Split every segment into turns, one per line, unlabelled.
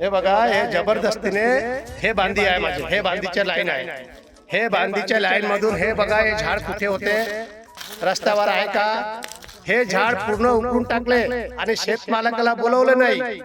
हे बघा, हे जबरदस्तीने हे बांधी आहे माझे, हे बांधीचे लाईन आहे. हे बांधीच्या लाईन मधून हे बघा, हे झाड कुठे होते, रस्त्यावर आहे का? हे झाड पूर्ण उकळून टाकले आणि शेतमालकाला बोलवलं नाही.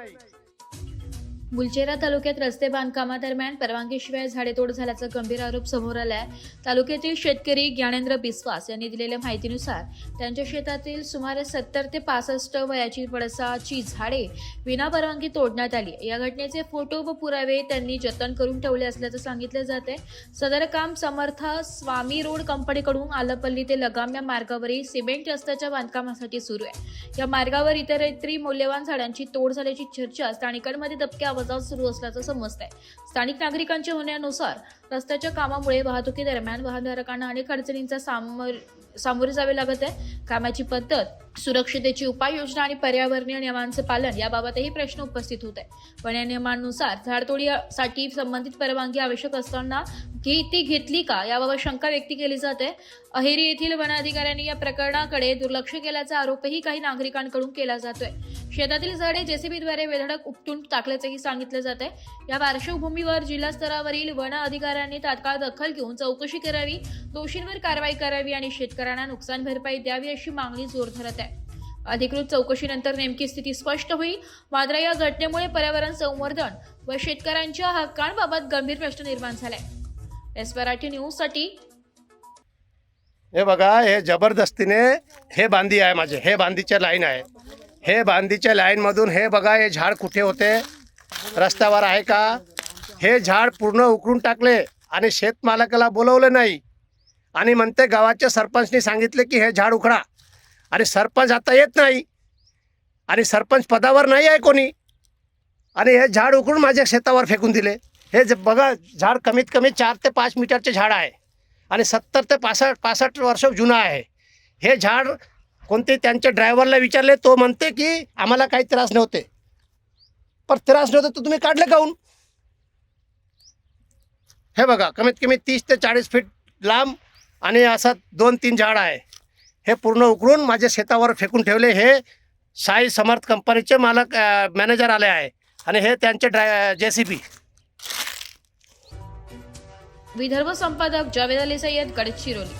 मुलचेरा तालुक्यात रस्ते बांधकामादरम्यान परवानगीशिवाय झाडेतोड झाल्याचा गंभीर आरोप समोर आलाय. तालुक्यातील शेतकरी ज्ञानेंद्र बिस्वास यांनी दिलेल्या माहितीनुसार त्यांच्या शेतातील सुमारे 70 ते 65 वयाची पळसाची झाडे विनापरवानगी तोडण्यात आली. या घटनेचे फोटो व पुरावे त्यांनी जतन करून ठेवले असल्याचं सांगितले जाते. सदर काम समर्थ स्वामी रोड कंपनीकडून आलपल्ली ते लगाम या मार्गावरील सिमेंट रस्त्याच्या बांधकामासाठी सुरू आहे. या मार्गावर इतरत्री मौल्यवान झाडांची तोड झाल्याची चर्चा स्थानिकांमध्ये दबक्या आवाजात सुरू असल्याचं समजतंय. स्थानिक नागरिकांच्या म्हणण्यानुसार रस्त्याच्या कामामुळे वाहतुकीदरम्यान वाहनधारकांना अनेक अडचणींचा सामोरे जावे लागत आहे. कामाची पद्धत, सुरक्षितेची उपाययोजना आणि पर्यावरणीय नियमांचे पालन याबाबतही प्रश्न उपस्थित होत आहे. पण या नियमांनुसार झाडतोडीसाठी संबंधित परवानगी आवश्यक असताना ती घेतली का याबाबत शंका व्यक्त केली जाते. अहेरी येथील वन अधिकाऱ्यांनी या प्रकरणाकडे दुर्लक्ष केल्याचा आरोपही काही नागरिकांकडून केला जातोय. शेतातील झाडे जेसीबीद्वारे बेधडक उपटून टाकल्याचेही सांगितले जाते. या पार्श्वभूमीवर जिल्हा स्तरावरील वन अधिकाऱ्यांनी तात्काळ दखल घेऊन चौकशी करावी, दोषींवर कारवाई करावी आणि शेतकऱ्यांना नुकसान भरपाई द्यावी अशी मागणी जोर धरत आहे. अधिकृत चौकशीनंतर नेमकी स्थिती स्पष्ट होईल. मात्र या घटनेमुळे पर्यावरण संवर्धन व शेतकऱ्यांच्या हक्कांबाबत गंभीर प्रश्न निर्माण झालाय. एसपराठी न्यूज साठी
हे बघा, हे जबरदस्तीने हे बांधी आहे माझे, हे बांधीचे लाईन आहे. हे बांधीच्या लाईन मधून हे बघा, हे झाड कुठे होते, रस्त्यावर आहे का? हे झाड पूर्ण उकळून टाकले आणि शेतमालकाला बोलवलं नाही आणि म्हणते गावाच्या सरपंचनी सांगितले की हे झाड उखडा. आणि सरपंच आता येत नाही आणि सरपंच पदावर नाही आहे कोणी, आणि हे झाड उकळून माझ्या शेतावर फेकून दिले. हे बघा, झाड कमीत कमी 4 ते 5 मीटरचे झाड आहे आणि 70 ते 65 वर्ष जुनं आहे. हे झाड कोणते त्यांच्या ड्रायव्हरला विचारले, तो म्हणते की आम्हाला काही त्रास नव्हते. पण त्रास नव्हते तर तुम्ही काढले काहून? हे बघा, कमीत कमी 30 ते 40 फीट लांब आणि असं 2-3 झाड आहे. हे पूर्ण उकळून माझ्या शेतावर फेकून ठेवले. हे साई समर्थ कंपनीचे मालक मॅनेजर आले आहे आणि हे त्यांचे जेसीबी.
विदर्भ संपादक जावेद अली सय्यद, गडचिरोली.